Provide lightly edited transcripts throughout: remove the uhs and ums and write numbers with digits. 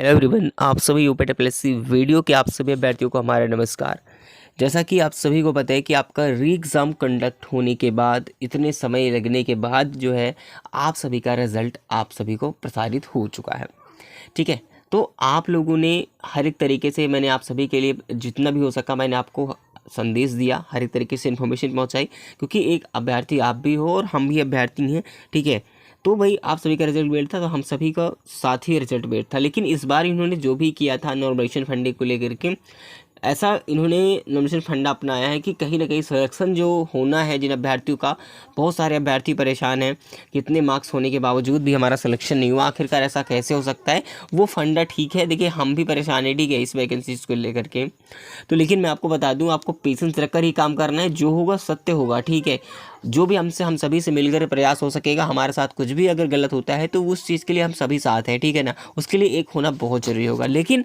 Hello everyone, आप सभी UPT plus video के आप सभी अभ्यर्थियों को हमारा नमस्कार। जैसा कि आप सभी को पता है कि आपका री एग्ज़ाम कंडक्ट होने के बाद इतने समय लगने के बाद जो है आप सभी का रिज़ल्ट आप सभी को प्रसारित हो चुका है। ठीक है, तो आप लोगों ने हर एक तरीके से मैंने आप सभी के लिए जितना भी हो सका मैंने आपको संदेश दिया, हर एक तरीके से इन्फॉर्मेशन पहुंचाई, क्योंकि एक अभ्यर्थी आप भी हो और हम भी अभ्यर्थी हैं। ठीक है, तो भाई आप सभी का रिजल्ट वेट था, तो हम सभी का साथ ही रिजल्ट वेट था। लेकिन इस बार इन्होंने जो भी किया था नॉर्मलाइजेशन फंडिंग को लेकर के, ऐसा इन्होंने नॉमिनेशन फंड अपनाया है कि कहीं ना कहीं सिलेक्शन जो होना है जिन अभ्यर्थियों का, बहुत सारे अभ्यर्थी परेशान हैं कि इतने मार्क्स होने के बावजूद भी हमारा सिलेक्शन नहीं हुआ, आखिरकार ऐसा कैसे हो सकता है। वो फंडा ठीक है, देखिए हम भी परेशान है, ठीक है, इस वैकेंसीज को लेकर के। तो लेकिन मैं आपको बता दूं, आपको पेशेंस रखकर ही काम करना है, जो होगा सत्य होगा। ठीक है, जो भी हम सभी से मिलकर प्रयास हो सकेगा, हमारे साथ कुछ भी अगर गलत होता है तो उस चीज़ के लिए हम सभी साथ हैं। ठीक है ना, उसके लिए एक होना बहुत ज़रूरी होगा। लेकिन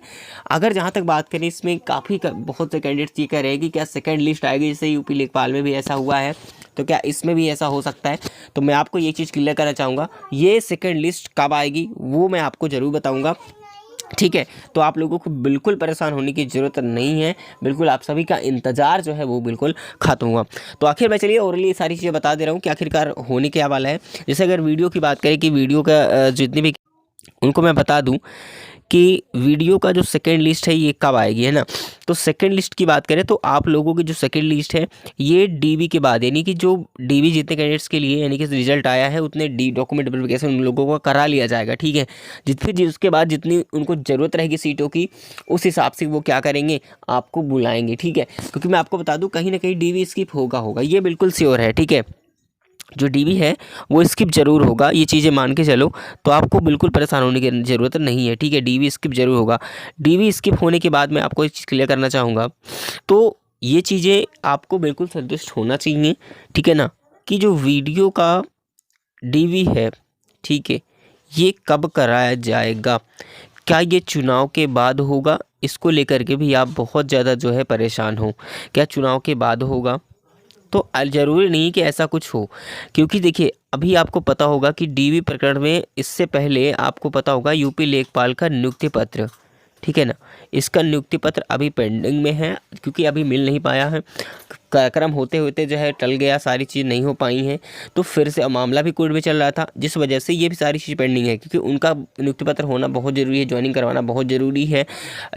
अगर जहाँ तक बात करें, इसमें बहुत से कैंडिडेट्स ये कह रहे हैं कि क्या सेकंड लिस्ट आएगी, जैसे यूपी लेखपाल में भी ऐसा हुआ है, तो क्या इसमें भी ऐसा हो सकता है। तो मैं आपको ये चीज़ क्लियर करना चाहूँगा, ये सेकंड लिस्ट कब आएगी वो मैं आपको ज़रूर बताऊँगा। ठीक है, तो आप लोगों को बिल्कुल परेशान होने की ज़रूरत नहीं है, बिल्कुल आप सभी का इंतज़ार जो है वो बिल्कुल खत्म हुआ। तो आखिर मैं चलिए ओरली सारी चीज़ें बता दे रहा हूँ कि आखिरकार होने क्या वाला है। जैसे अगर वीडियो की बात करें कि वीडियो का जितनी भी उनको मैं बता दूं कि वीडियो का जो सेकंड लिस्ट है ये कब आएगी, है ना। तो सेकंड लिस्ट की बात करें तो आप लोगों की जो सेकंड लिस्ट है ये डीबी के बाद, यानी कि जो डीबी जितने कैंडिडेट्स के लिए यानी कि रिजल्ट आया है उतने डॉक्यूमेंट वेरिफिकेशन उन लोगों का करा लिया जाएगा। ठीक है, फिर उसके बाद जितनी उनको ज़रूरत रहेगी सीटों की, उस हिसाब से वो क्या करेंगे, आपको बुलाएंगे। ठीक है, क्योंकि मैं आपको बता दूँ कहीं ना कहीं डीबी स्किप होगा, ये बिल्कुल श्योर है। ठीक है, जो डीबी है वो स्किप जरूर होगा, ये चीज़ें मान के चलो, तो आपको बिल्कुल परेशान होने की ज़रूरत नहीं है। ठीक है, डीबी स्किप जरूर होगा। डीबी स्किप होने के बाद मैं आपको एक चीज़ क्लियर करना चाहूँगा, तो ये चीज़ें आपको बिल्कुल संतुष्ट होना चाहिए। ठीक है ना, कि जो वीडियो का डीबी है, ठीक है, ये कब कराया जाएगा, क्या ये चुनाव के बाद होगा, इसको लेकर के भी आप बहुत ज़्यादा जो है परेशान हो। क्या चुनाव के बाद होगा, तो ज़रूरी नहीं कि ऐसा कुछ हो, क्योंकि देखिए अभी आपको पता होगा कि डीवी प्रकरण में इससे पहले आपको पता होगा यूपी लेखपाल का नियुक्ति पत्र, ठीक है ना, इसका नियुक्ति पत्र अभी पेंडिंग में है, क्योंकि अभी मिल नहीं पाया है। कार्यक्रम होते होते जो है टल गया, सारी चीज़ नहीं हो पाई हैं, तो फिर से मामला भी कोर्ट में चल रहा था, जिस वजह से ये भी सारी चीज़ पेंडिंग है, क्योंकि उनका नियुक्ति पत्र होना बहुत ज़रूरी है, ज्वाइनिंग करवाना बहुत ज़रूरी है।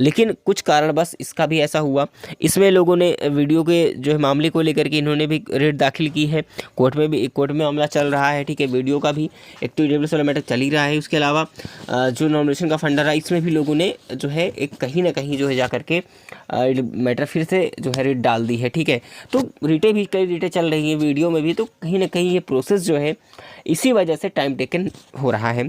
लेकिन कुछ कारण बस इसका भी ऐसा हुआ। इसमें लोगों ने वीडियो के जो है मामले को लेकर के इन्होंने भी रिट दाखिल की है, कोर्ट में मामला चल रहा है। ठीक है, वीडियो का भी एक तो ईडब्ल्यूएस वाला मैटर चल ही रहा है, उसके अलावा जो नॉमिनेशन का फंड रहा इसमें भी लोगों ने जो है एक कहीं ना कहीं जो है जा करके मैटर फिर से जो है रिट डाल दी है। ठीक है, तो रिटें भी कई रिटें चल रही हैं वीडियो में भी, तो कहीं ना कहीं ये प्रोसेस जो है इसी वजह से टाइम टेकन हो रहा है।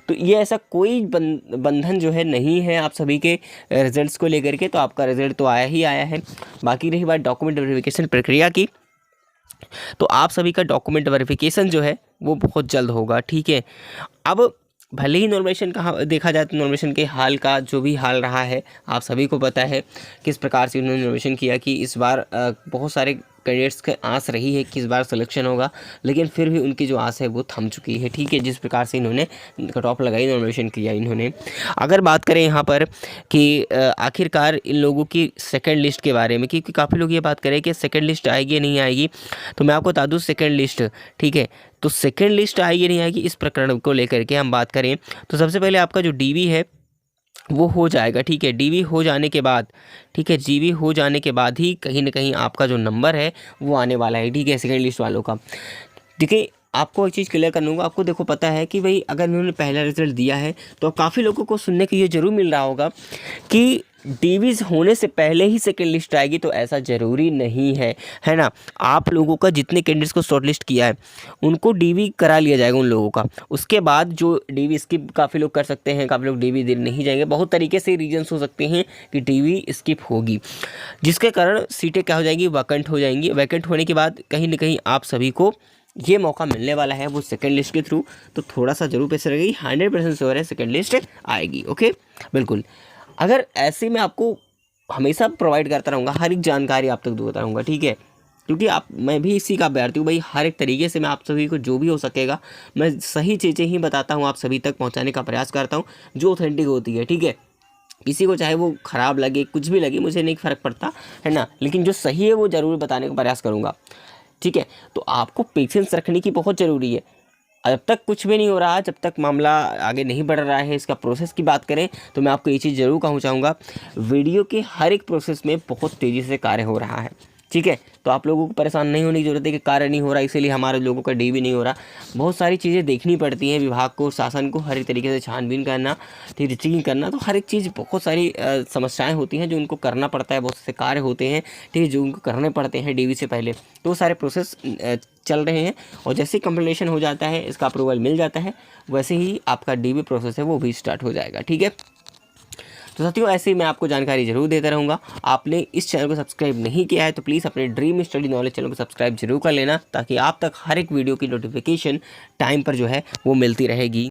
तो ये ऐसा कोई बंधन जो है नहीं है आप सभी के रिजल्ट्स को लेकर के, तो आपका रिजल्ट तो आया ही आया है। बाकी रही बात डॉक्यूमेंट वेरिफिकेशन प्रक्रिया की, तो आप सभी का डॉक्यूमेंट वेरिफिकेशन जो है वो बहुत जल्द होगा। ठीक है, अब भले ही नॉर्मेशन का देखा जाए तो नॉर्मेशन के हाल का जो भी हाल रहा है आप सभी को पता है किस प्रकार से उन्होंने नॉर्मेशन किया, कि इस बार बहुत सारे कैंडिडेट्स की आस रही है कि इस बार सिलेक्शन होगा, लेकिन फिर भी उनकी जो आस है वो थम चुकी है। ठीक है, जिस प्रकार से इन्होंने कट ऑफ लगाई, नॉर्मेशन किया इन्होंने। अगर बात करें यहाँ पर कि आखिरकार इन लोगों की सेकंड लिस्ट के बारे में, क्योंकि काफ़ी लोग ये बात करें कि सेकंड लिस्ट आएगी या नहीं आएगी, तो मैं आपको बता दूँ सेकंड लिस्ट, ठीक है, तो सेकंड लिस्ट आएगी नहीं आएगी इस प्रकरण को लेकर के हम बात करें तो सबसे पहले आपका जो डीवी है वो हो जाएगा। ठीक है, डीवी हो जाने के बाद, ठीक है, जीवी हो जाने के बाद ही कहीं ना कहीं आपका जो नंबर है वो आने वाला है। ठीक है, सेकंड लिस्ट वालों का। देखिए आपको एक चीज़ क्लियर कर लूँगा, आपको देखो पता है कि भाई अगर उन्होंने पहला रिजल्ट दिया है तो काफ़ी लोगों को सुनने को ये ज़रूर मिल रहा होगा कि डीवीज़ होने से पहले ही सेकंड लिस्ट आएगी, तो ऐसा ज़रूरी नहीं है, है ना। आप लोगों का जितने कैंडिडेट्स को शॉर्ट लिस्ट किया है उनको डीवी करा लिया जाएगा उन लोगों का, उसके बाद जो डीवी स्किप काफ़ी लोग कर सकते हैं, काफ़ी लोग डीवी दे नहीं जाएंगे, बहुत तरीके से रीजन्स हो सकते हैं कि डीवी स्किप होगी, जिसके कारण सीटें क्या हो जाएंगी, वैकेंट हो जाएंगी। वैकेंट होने के बाद कहीं ना कहीं आप सभी को ये मौका मिलने वाला है वो सेकंड लिस्ट के थ्रू, तो थोड़ा सा जरूर पैसे लगेगी, 100% श्योर है सेकंड लिस्ट आएगी। ओके, बिल्कुल। अगर ऐसे में आपको हमेशा प्रोवाइड करता रहूँगा, हर एक जानकारी आप तक देता रहूँगा। ठीक है, क्योंकि मैं भी इसी का अभ्यर्थी हूँ भाई, हर एक तरीके से मैं आप सभी को जो भी हो सकेगा मैं सही चीज़ें ही बताता हूँ, आप सभी तक पहुँचाने का प्रयास करता हूँ जो ऑथेंटिक होती है। ठीक है, किसी को चाहे वो ख़राब लगे, कुछ भी लगे, मुझे नहीं फ़र्क पड़ता, है ना, लेकिन जो सही है वो ज़रूर बताने का प्रयास करूँगा। ठीक है, तो आपको पेशेंस रखने की बहुत ज़रूरी है। जब तक कुछ भी नहीं हो रहा, जब तक मामला आगे नहीं बढ़ रहा है, इसका प्रोसेस की बात करें तो मैं आपको ये चीज़ ज़रूर कहना चाहूँगा, वीडियो के हर एक प्रोसेस में बहुत तेज़ी से कार्य हो रहा है। ठीक है, तो आप लोगों को परेशान नहीं होने की ज़रूरत है कि कार्य नहीं हो रहा इसीलिए हमारे लोगों का डी भी नहीं हो रहा। बहुत सारी चीज़ें देखनी पड़ती हैं विभाग को, शासन को, हर एक तरीके से छानबीन करना, ठीक है, चेकिंग करना, तो हर एक चीज़, बहुत सारी समस्याएं होती हैं जो उनको करना पड़ता है, बहुत से कार्य होते हैं, ठीक है, जो उनको करने पड़ते हैं डीवी से पहले। तो वो सारे प्रोसेस चल रहे हैं और जैसे ही कंप्लीशन हो जाता है, इसका अप्रूवल मिल जाता है, वैसे ही आपका डीवी प्रोसेस है वो भी स्टार्ट हो जाएगा। ठीक है, तो साथियों ऐसे ही मैं आपको जानकारी जरूर देता रहूँगा। आपने इस चैनल को सब्सक्राइब नहीं किया है तो प्लीज़ अपने ड्रीम स्टडी नॉलेज चैनल को सब्सक्राइब जरूर कर लेना, ताकि आप तक हर एक वीडियो की नोटिफिकेशन टाइम पर जो है वो मिलती रहेगी।